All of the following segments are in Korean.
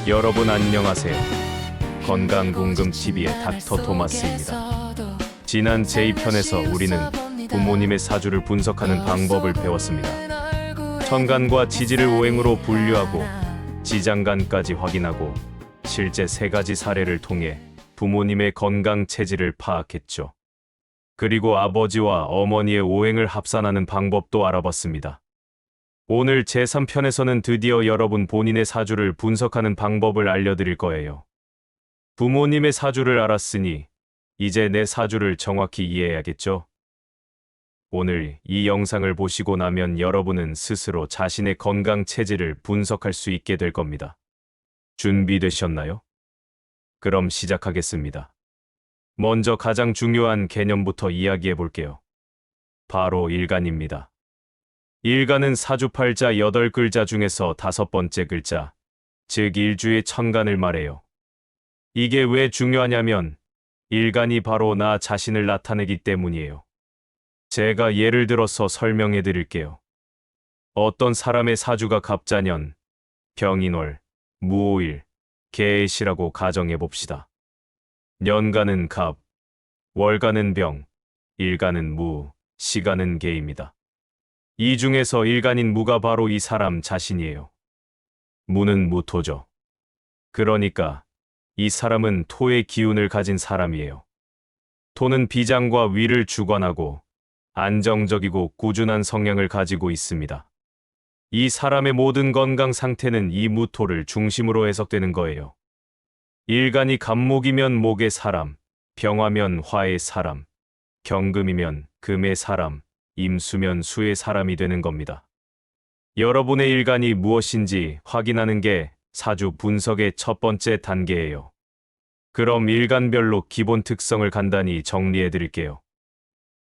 여러분 안녕하세요. 건강궁금TV의 닥터 토마스입니다. 지난 제2편에서 우리는 부모님의 사주를 분석하는 방법을 배웠습니다. 천간과 지지를 오행으로 분류하고 지장간까지 확인하고 실제 3가지 사례를 통해 부모님의 건강 체질을 파악했죠. 그리고 아버지와 어머니의 오행을 합산하는 방법도 알아봤습니다. 오늘 제3편에서는 드디어 여러분 본인의 사주를 분석하는 방법을 알려드릴 거예요. 부모님의 사주를 알았으니 이제 내 사주를 정확히 이해해야겠죠? 오늘 이 영상을 보시고 나면 여러분은 스스로 자신의 건강 체질을 분석할 수 있게 될 겁니다. 준비되셨나요? 그럼 시작하겠습니다. 먼저 가장 중요한 개념부터 이야기해 볼게요. 바로 일간입니다. 일간은 사주팔자 8글자 중에서 5번째 글자, 즉 일주의 천간을 말해요. 이게 왜 중요하냐면 일간이 바로 나 자신을 나타내기 때문이에요. 제가 예를 들어서 설명해 드릴게요. 어떤 사람의 사주가 갑자년, 병인월, 무오일, 개해시라고 가정해 봅시다. 년간은 갑, 월간은 병, 일간은 무, 시간은 개입니다. 이 중에서 일간인 무가 바로 이 사람 자신이에요. 무는 무토죠. 그러니까 이 사람은 토의 기운을 가진 사람이에요. 토는 비장과 위를 주관하고 안정적이고 꾸준한 성향을 가지고 있습니다. 이 사람의 모든 건강 상태는 이 무토를 중심으로 해석되는 거예요. 일간이 갑목이면 목의 사람, 병화면 화의 사람, 경금이면 금의 사람, 임수면 수의 사람이 되는 겁니다. 여러분의 일간이 무엇인지 확인하는 게 사주 분석의 첫 번째 단계예요. 그럼 일간별로 기본 특성을 간단히 정리해 드릴게요.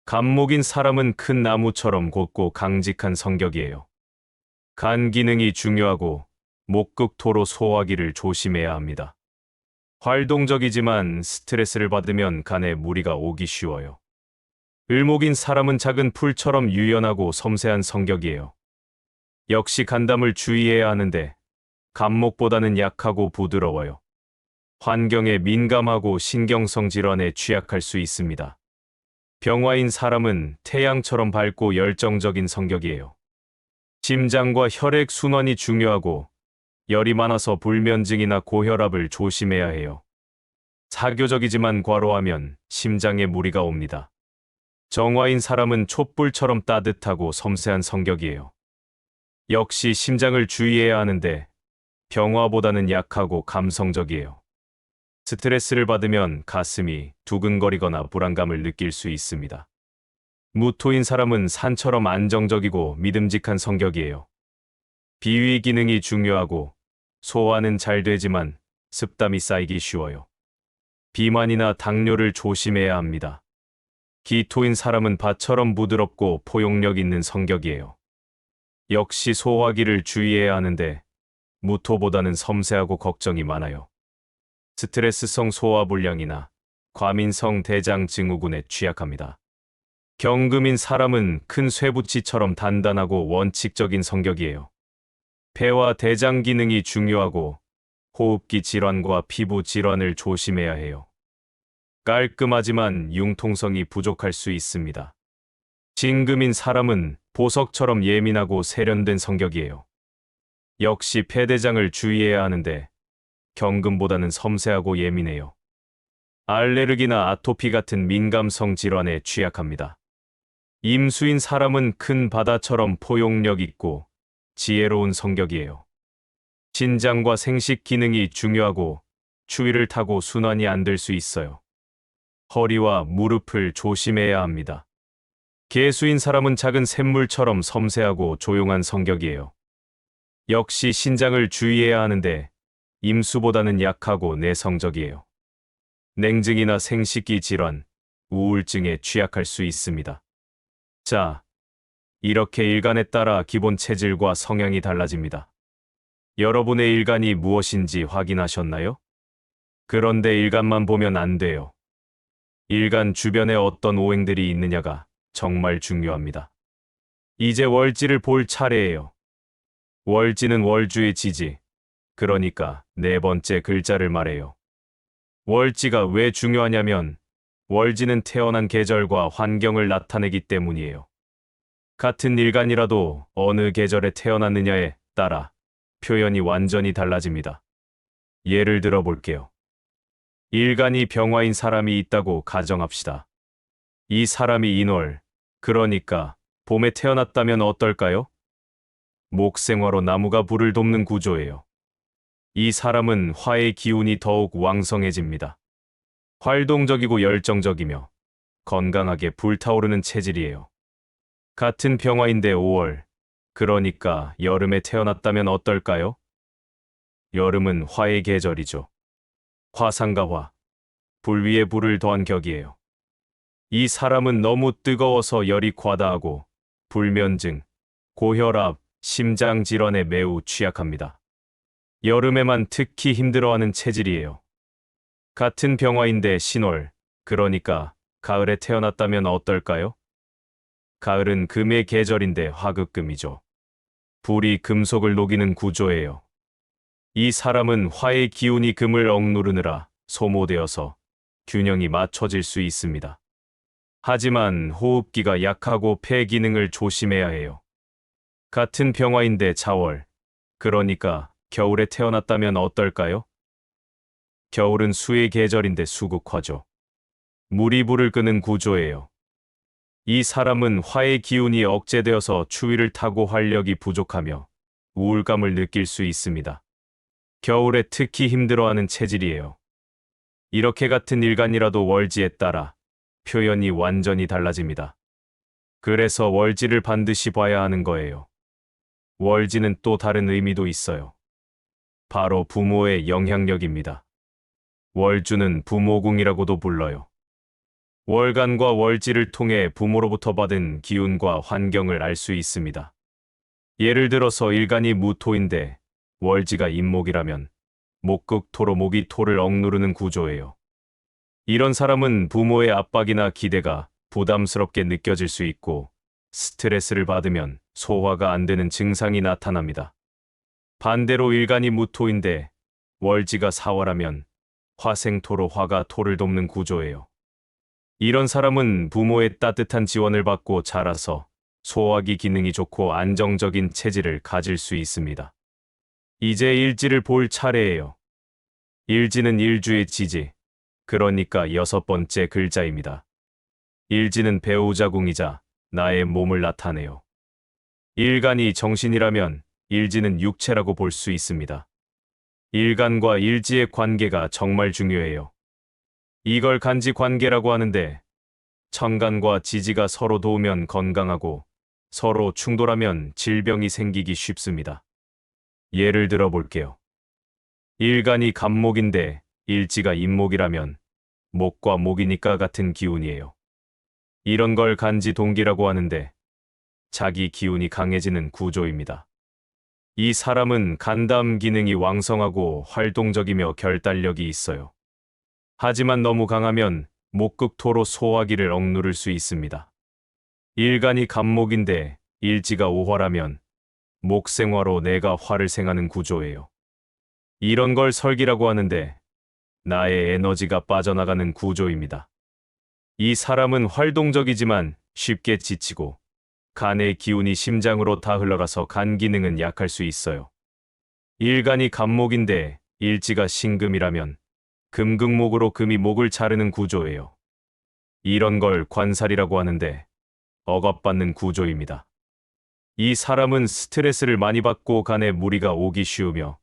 갑목인 사람은 큰 나무처럼 곧고 강직한 성격이에요. 간 기능이 중요하고 목극토로 소화기를 조심해야 합니다. 활동적이지만 스트레스를 받으면 간에 무리가 오기 쉬워요. 을목인 사람은 작은 풀처럼 유연하고 섬세한 성격이에요. 역시 간담을 주의해야 하는데 갑목보다는 약하고 부드러워요. 환경에 민감하고 신경성 질환에 취약할 수 있습니다. 병화인 사람은 태양처럼 밝고 열정적인 성격이에요. 심장과 혈액 순환이 중요하고 열이 많아서 불면증이나 고혈압을 조심해야 해요. 사교적이지만 과로하면 심장에 무리가 옵니다. 정화인 사람은 촛불처럼 따뜻하고 섬세한 성격이에요. 역시 심장을 주의해야 하는데 병화보다는 약하고 감성적이에요. 스트레스를 받으면 가슴이 두근거리거나 불안감을 느낄 수 있습니다. 무토인 사람은 산처럼 안정적이고 믿음직한 성격이에요. 비위 기능이 중요하고 소화는 잘 되지만 습담이 쌓이기 쉬워요. 비만이나 당뇨를 조심해야 합니다. 기토인 사람은 밭처럼 부드럽고 포용력 있는 성격이에요. 역시 소화기를 주의해야 하는데 무토보다는 섬세하고 걱정이 많아요. 스트레스성 소화불량이나 과민성 대장 증후군에 취약합니다. 경금인 사람은 큰 쇠붙이처럼 단단하고 원칙적인 성격이에요. 폐와 대장 기능이 중요하고 호흡기 질환과 피부 질환을 조심해야 해요. 깔끔하지만 융통성이 부족할 수 있습니다. 진금인 사람은 보석처럼 예민하고 세련된 성격이에요. 역시 폐대장을 주의해야 하는데 경금보다는 섬세하고 예민해요. 알레르기나 아토피 같은 민감성 질환에 취약합니다. 임수인 사람은 큰 바다처럼 포용력 있고 지혜로운 성격이에요. 신장과 생식 기능이 중요하고 추위를 타고 순환이 안 될 수 있어요. 허리와 무릎을 조심해야 합니다. 개수인 사람은 작은 샘물처럼 섬세하고 조용한 성격이에요. 역시 신장을 주의해야 하는데 임수보다는 약하고 내성적이에요. 냉증이나 생식기 질환, 우울증에 취약할 수 있습니다. 자, 이렇게 일간에 따라 기본 체질과 성향이 달라집니다. 여러분의 일간이 무엇인지 확인하셨나요? 그런데 일간만 보면 안 돼요. 일간 주변에 어떤 오행들이 있느냐가 정말 중요합니다. 이제 월지를 볼 차례예요. 월지는 월주의 지지, 그러니까 네 번째 글자를 말해요. 월지가 왜 중요하냐면 월지는 태어난 계절과 환경을 나타내기 때문이에요. 같은 일간이라도 어느 계절에 태어났느냐에 따라 표현이 완전히 달라집니다. 예를 들어 볼게요. 일간이 병화인 사람이 있다고 가정합시다. 이 사람이 인월, 그러니까 봄에 태어났다면 어떨까요? 목생화로 나무가 불을 돕는 구조예요. 이 사람은 화의 기운이 더욱 왕성해집니다. 활동적이고 열정적이며 건강하게 불타오르는 체질이에요. 같은 병화인데 5월, 그러니까 여름에 태어났다면 어떨까요? 여름은 화의 계절이죠. 화상과 화, 불 위에 불을 더한 격이에요. 이 사람은 너무 뜨거워서 열이 과다하고 불면증, 고혈압, 심장 질환에 매우 취약합니다. 여름에만 특히 힘들어하는 체질이에요. 같은 병화인데 신월, 그러니까 가을에 태어났다면 어떨까요? 가을은 금의 계절인데 화극금이죠. 불이 금속을 녹이는 구조예요. 이 사람은 화의 기운이 금을 억누르느라 소모되어서 균형이 맞춰질 수 있습니다. 하지만 호흡기가 약하고 폐 기능을 조심해야 해요. 같은 병화인데 자월, 그러니까 겨울에 태어났다면 어떨까요? 겨울은 수의 계절인데 수극화죠. 물이 불을 끄는 구조예요. 이 사람은 화의 기운이 억제되어서 추위를 타고 활력이 부족하며 우울감을 느낄 수 있습니다. 겨울에 특히 힘들어하는 체질이에요. 이렇게 같은 일간이라도 월지에 따라 표현이 완전히 달라집니다. 그래서 월지를 반드시 봐야 하는 거예요. 월지는 또 다른 의미도 있어요. 바로 부모의 영향력입니다. 월주는 부모궁이라고도 불러요. 월간과 월지를 통해 부모로부터 받은 기운과 환경을 알 수 있습니다. 예를 들어서 일간이 무토인데 월지가 임목이라면 목극토로 목이 토를 억누르는 구조예요. 이런 사람은 부모의 압박이나 기대가 부담스럽게 느껴질 수 있고 스트레스를 받으면 소화가 안 되는 증상이 나타납니다. 반대로 일간이 무토인데 월지가 사월하면 화생토로 화가 토를 돕는 구조예요. 이런 사람은 부모의 따뜻한 지원을 받고 자라서 소화기 기능이 좋고 안정적인 체질을 가질 수 있습니다. 이제 일지를 볼 차례예요. 일지는 일주의 지지, 그러니까 6번째 글자입니다. 일지는 배우자궁이자 나의 몸을 나타내요. 일간이 정신이라면 일지는 육체라고 볼 수 있습니다. 일간과 일지의 관계가 정말 중요해요. 이걸 간지 관계라고 하는데 천간과 지지가 서로 도우면 건강하고 서로 충돌하면 질병이 생기기 쉽습니다. 예를 들어 볼게요. 일간이 갑목인데 일지가 임목이라면 목과 목이니까 같은 기운이에요. 이런 걸 간지 동기라고 하는데 자기 기운이 강해지는 구조입니다. 이 사람은 간담 기능이 왕성하고 활동적이며 결단력이 있어요. 하지만 너무 강하면 목극토로 소화기를 억누를 수 있습니다. 일간이 갑목인데 일지가 오화라면 목생화로 내가 화를 생하는 구조예요. 이런 걸 설기라고 하는데 나의 에너지가 빠져나가는 구조입니다. 이 사람은 활동적이지만 쉽게 지치고 간의 기운이 심장으로 다 흘러가서 간 기능은 약할 수 있어요. 일간이 갑목인데 일지가 신금이라면 금극목으로 금이 목을 자르는 구조예요. 이런 걸 관살이라고 하는데 억압받는 구조입니다. 이 사람은 스트레스를 많이 받고 간에 무리가 오기 쉬우며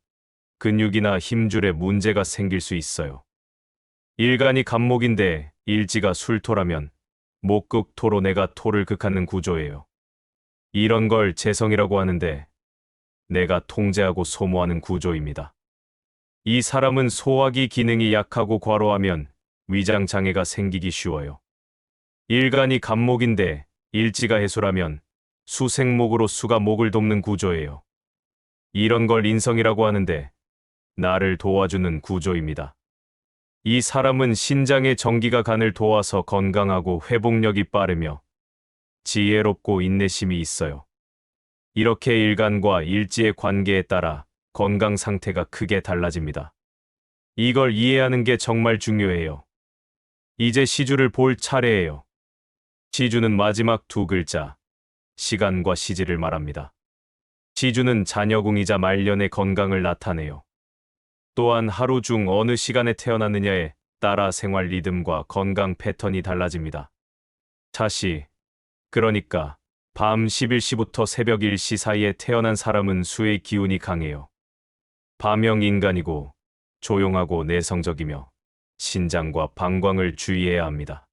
근육이나 힘줄에 문제가 생길 수 있어요. 일간이 갑목인데 일지가 술토라면 목극토로 내가 토를 극하는 구조예요. 이런 걸 재성이라고 하는데 내가 통제하고 소모하는 구조입니다. 이 사람은 소화기 기능이 약하고 과로하면 위장 장애가 생기기 쉬워요. 일간이 갑목인데 일지가 해수라면 수생목으로 수가 목을 돕는 구조예요. 이런 걸 인성이라고 하는데 나를 도와주는 구조입니다. 이 사람은 신장의 정기가 간을 도와서 건강하고 회복력이 빠르며 지혜롭고 인내심이 있어요. 이렇게 일간과 일지의 관계에 따라 건강 상태가 크게 달라집니다. 이걸 이해하는 게 정말 중요해요. 이제 시주를 볼 차례예요. 시주는 마지막 두 글자, 시간과 시지를 말합니다. 시주는 자녀궁이자 말년의 건강을 나타내요. 또한 하루 중 어느 시간에 태어났느냐에 따라 생활 리듬과 건강 패턴이 달라집니다. 자시, 그러니까 밤 11시부터 새벽 1시 사이에 태어난 사람은 수의 기운이 강해요. 밤형 인간이고 조용하고 내성적이며 신장과 방광을 주의해야 합니다.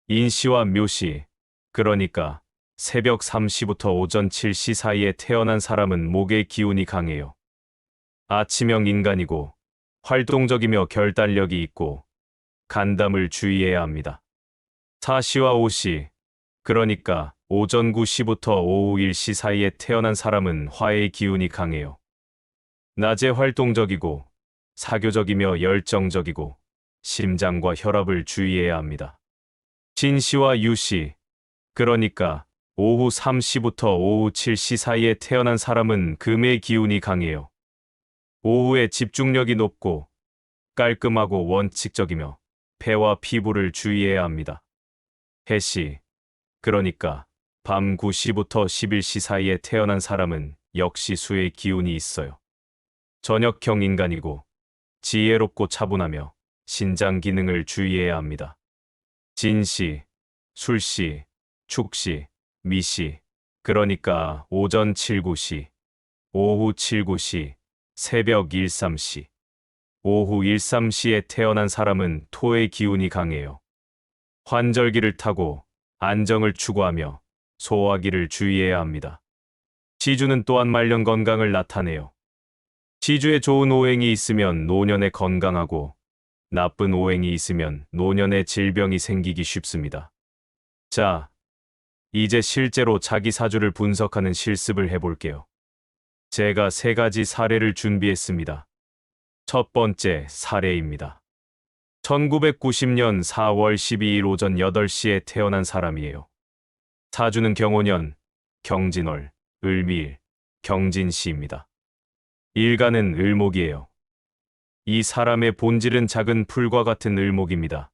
인시와 묘시, 그러니까 새벽 3시부터 오전 7시 사이에 태어난 사람은 목의 기운이 강해요. 아침형 인간이고 활동적이며 결단력이 있고 간담을 주의해야 합니다. 4시와 5시, 그러니까 오전 9시부터 오후 1시 사이에 태어난 사람은 화의 기운이 강해요. 낮에 활동적이고 사교적이며 열정적이고 심장과 혈압을 주의해야 합니다. 진시와 유시, 그러니까 오후 3시부터 오후 7시 사이에 태어난 사람은 금의 기운이 강해요. 오후에 집중력이 높고 깔끔하고 원칙적이며 폐와 피부를 주의해야 합니다. 해시, 그러니까 밤 9시부터 11시 사이에 태어난 사람은 역시 수의 기운이 있어요. 저녁형 인간이고 지혜롭고 차분하며 신장 기능을 주의해야 합니다. 진시, 술시, 축시, 미시, 그러니까 오전 7, 9시, 오후 7, 9시, 새벽 1, 3시, 오후 1, 3시에 태어난 사람은 토의 기운이 강해요. 환절기를 타고 안정을 추구하며 소화기를 주의해야 합니다. 시주는 또한 말년 건강을 나타내요. 시주에 좋은 오행이 있으면 노년에 건강하고 나쁜 오행이 있으면 노년에 질병이 생기기 쉽습니다. 자, 이제 실제로 자기 사주를 분석하는 실습을 해볼게요. 제가 3가지 사례를 준비했습니다. 첫 번째 사례입니다. 1990년 4월 12일 오전 8시에 태어난 사람이에요. 사주는 경호년, 경진월, 을미일, 경진시입니다. 일간은 을목이에요. 이 사람의 본질은 작은 풀과 같은 을목입니다.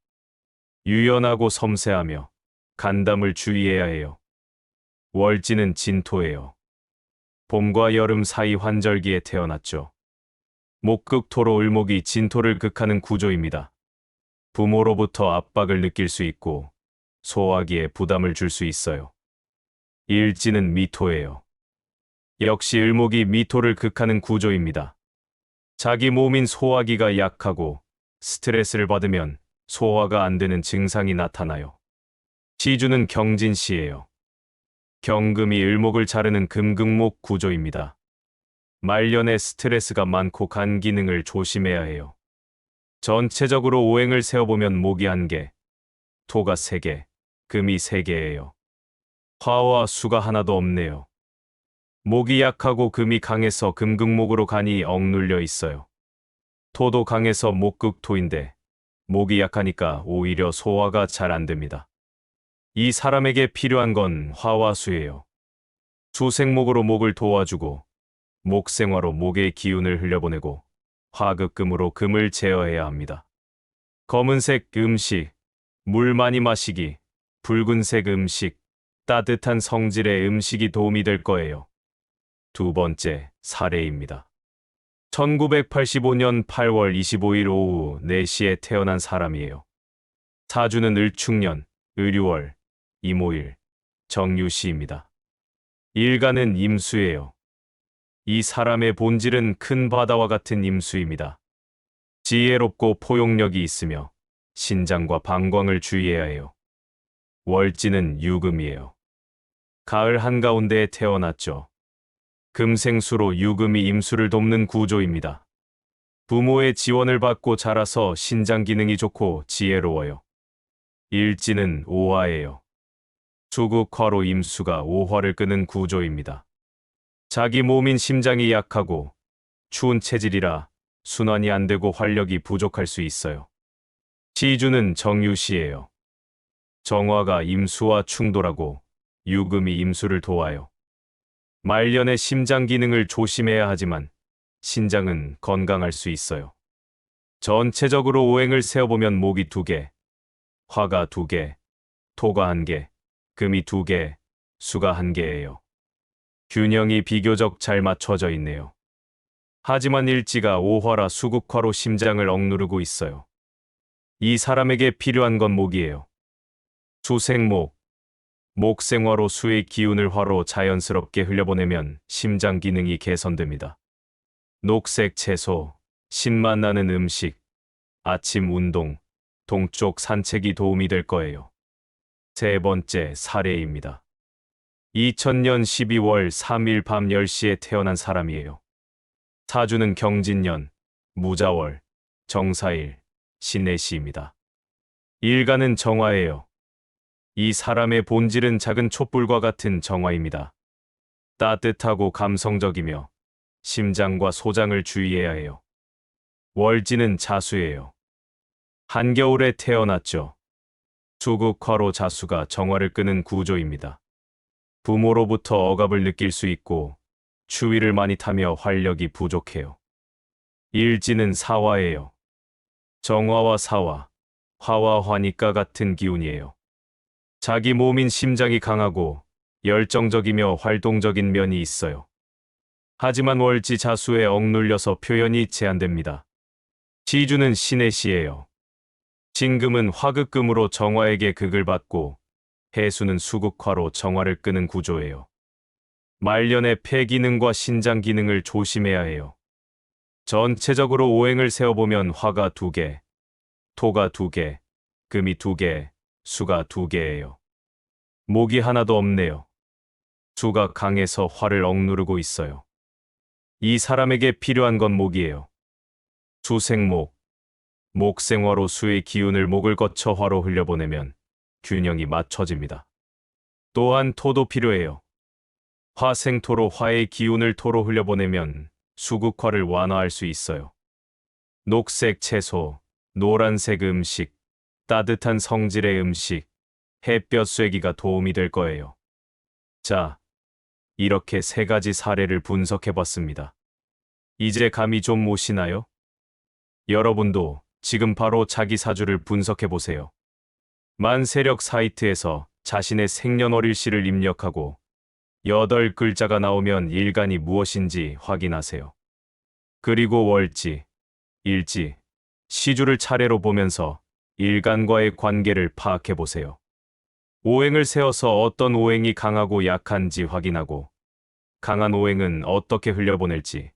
유연하고 섬세하며 간담을 주의해야 해요. 월지는 진토예요. 봄과 여름 사이 환절기에 태어났죠. 목극토로 을목이 진토를 극하는 구조입니다. 부모로부터 압박을 느낄 수 있고 소화기에 부담을 줄 수 있어요. 일지는 미토예요. 역시 을목이 미토를 극하는 구조입니다. 자기 몸인 소화기가 약하고 스트레스를 받으면 소화가 안 되는 증상이 나타나요. 시주는 경진시예요. 경금이 을목을 자르는 금극목 구조입니다. 말년에 스트레스가 많고 간 기능을 조심해야 해요. 전체적으로 오행을 세어보면 목이 1개, 토가 3개, 금이 3개예요. 화와 수가 하나도 없네요. 목이 약하고 금이 강해서 금극목으로 간이 억눌려 있어요. 토도 강해서 목극토인데 목이 약하니까 오히려 소화가 잘 안 됩니다. 이 사람에게 필요한 건 화와 수예요. 수생목으로 목을 도와주고 목생화로 목의 기운을 흘려보내고 화극금으로 금을 제어해야 합니다. 검은색 음식, 물 많이 마시기, 붉은색 음식, 따뜻한 성질의 음식이 도움이 될 거예요. 두 번째 사례입니다. 1985년 8월 25일 오후 4시에 태어난 사람이에요. 사주는 을축년, 을유월, 이모일, 정유시입니다. 일간은 임수예요. 이 사람의 본질은 큰 바다와 같은 임수입니다. 지혜롭고 포용력이 있으며 신장과 방광을 주의해야 해요. 월지는 유금이에요. 가을 한가운데에 태어났죠. 금생수로 유금이 임수를 돕는 구조입니다. 부모의 지원을 받고 자라서 신장 기능이 좋고 지혜로워요. 일지는 오화예요. 수극화로 임수가 오화를 끄는 구조입니다. 자기 몸인 심장이 약하고 추운 체질이라 순환이 안 되고 활력이 부족할 수 있어요. 시주는 정유시예요. 정화가 임수와 충돌하고 유금이 임수를 도와요. 말년의 심장 기능을 조심해야 하지만 신장은 건강할 수 있어요. 전체적으로 오행을 세어보면 목이 2개, 화가 2개, 토가 1개, 금이 2개, 수가 1개예요. 균형이 비교적 잘 맞춰져 있네요. 하지만 일지가 오화라 수국화로 심장을 억누르고 있어요. 이 사람에게 필요한 건 목이에요. 수생목, 목생화로 수의 기운을 화로 자연스럽게 흘려보내면 심장 기능이 개선됩니다. 녹색 채소, 신맛 나는 음식, 아침 운동, 동쪽 산책이 도움이 될 거예요. 세 번째 사례입니다. 2000년 12월 3일 밤 10시에 태어난 사람이에요. 사주는 경진년, 무자월, 정사일, 신해시입니다. 일간은 정화예요. 이 사람의 본질은 작은 촛불과 같은 정화입니다. 따뜻하고 감성적이며 심장과 소장을 주의해야 해요. 월지는 자수예요. 한겨울에 태어났죠. 수국화로 자수가 정화를 끄는 구조입니다. 부모로부터 억압을 느낄 수 있고 추위를 많이 타며 활력이 부족해요. 일지는 사화예요. 정화와 사화, 화와 화니까 같은 기운이에요. 자기 몸인 심장이 강하고 열정적이며 활동적인 면이 있어요. 하지만 월지 자수에 억눌려서 표현이 제한됩니다. 시주는 신해시예요. 진금은 화극금으로 정화에게 극을 받고 해수는 수국화로 정화를 끄는 구조예요. 말년의 폐 기능과 신장 기능을 조심해야 해요. 전체적으로 오행을 세어보면 화가 2개, 토가 2개, 금이 2개, 수가 2개예요. 목이 하나도 없네요. 수가 강해서 화를 억누르고 있어요. 이 사람에게 필요한 건 목이에요. 수생목, 목생화로 수의 기운을 목을 거쳐 화로 흘려보내면 균형이 맞춰집니다. 또한 토도 필요해요. 화생토로 화의 기운을 토로 흘려보내면 수국화를 완화할 수 있어요. 녹색 채소, 노란색 음식, 따뜻한 성질의 음식, 햇볕 쐬기가 도움이 될 거예요. 자, 이렇게 3가지 사례를 분석해봤습니다. 이제 감이 좀 오시나요? 여러분도 지금 바로 자기 사주를 분석해보세요. 만세력 사이트에서 자신의 생년월일시를 입력하고 8글자가 나오면 일간이 무엇인지 확인하세요. 그리고 월지, 일지, 시주를 차례로 보면서 일간과의 관계를 파악해보세요. 오행을 세워서 어떤 오행이 강하고 약한지 확인하고 강한 오행은 어떻게 흘려보낼지,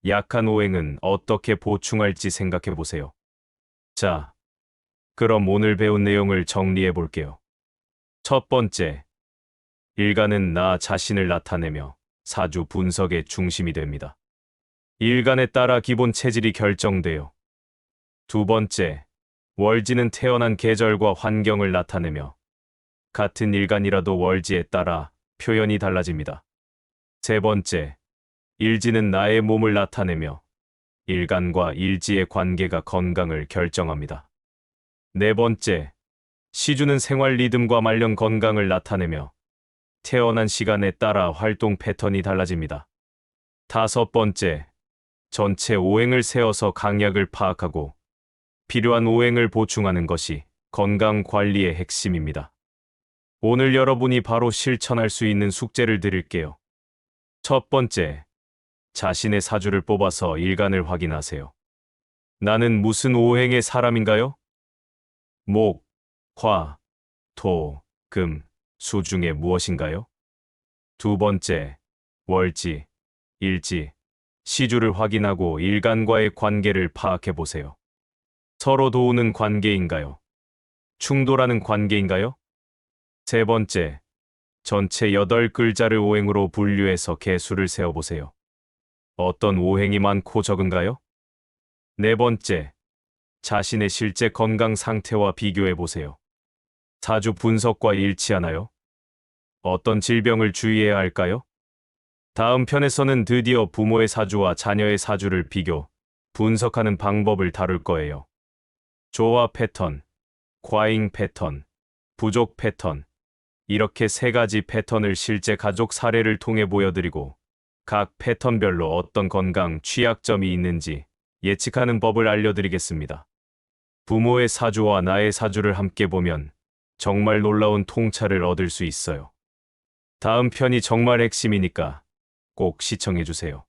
약한 오행은 어떻게 보충할지 생각해보세요. 자, 그럼 오늘 배운 내용을 정리해볼게요. 첫 번째, 일간은 나 자신을 나타내며 사주 분석의 중심이 됩니다. 일간에 따라 기본 체질이 결정돼요. 두 번째, 월지는 태어난 계절과 환경을 나타내며 같은 일간이라도 월지에 따라 표현이 달라집니다. 세 번째, 일지는 나의 몸을 나타내며 일간과 일지의 관계가 건강을 결정합니다. 네 번째, 시주는 생활 리듬과 말년 건강을 나타내며 태어난 시간에 따라 활동 패턴이 달라집니다. 다섯 번째, 전체 오행을 세워서 강약을 파악하고 필요한 오행을 보충하는 것이 건강 관리의 핵심입니다. 오늘 여러분이 바로 실천할 수 있는 숙제를 드릴게요. 첫 번째, 자신의 사주를 뽑아서 일간을 확인하세요. 나는 무슨 오행의 사람인가요? 목, 화, 토, 금, 수 중에 무엇인가요? 두 번째, 월지, 일지, 시주를 확인하고 일간과의 관계를 파악해 보세요. 서로 도우는 관계인가요? 충돌하는 관계인가요? 세 번째, 전체 8글자를 오행으로 분류해서 개수를 세어보세요. 어떤 오행이 많고 적은가요? 네 번째, 자신의 실제 건강 상태와 비교해 보세요. 사주 분석과 일치하나요? 어떤 질병을 주의해야 할까요? 다음 편에서는 드디어 부모의 사주와 자녀의 사주를 비교, 분석하는 방법을 다룰 거예요. 조화 패턴, 과잉 패턴, 부족 패턴, 이렇게 3가지 패턴을 실제 가족 사례를 통해 보여드리고 각 패턴별로 어떤 건강 취약점이 있는지 예측하는 법을 알려드리겠습니다. 부모의 사주와 나의 사주를 함께 보면 정말 놀라운 통찰을 얻을 수 있어요. 다음 편이 정말 핵심이니까 꼭 시청해주세요.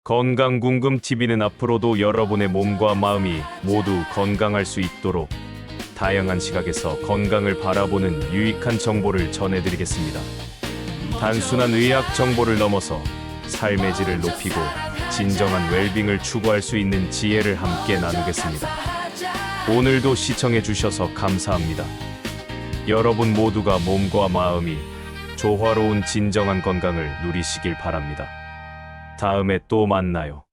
건강궁금TV는 앞으로도 여러분의 몸과 마음이 모두 건강할 수 있도록 다양한 시각에서 건강을 바라보는 유익한 정보를 전해드리겠습니다. 단순한 의학 정보를 넘어서 삶의 질을 높이고 진정한 웰빙을 추구할 수 있는 지혜를 함께 나누겠습니다. 오늘도 시청해주셔서 감사합니다. 여러분 모두가 몸과 마음이 조화로운 진정한 건강을 누리시길 바랍니다. 다음에 또 만나요.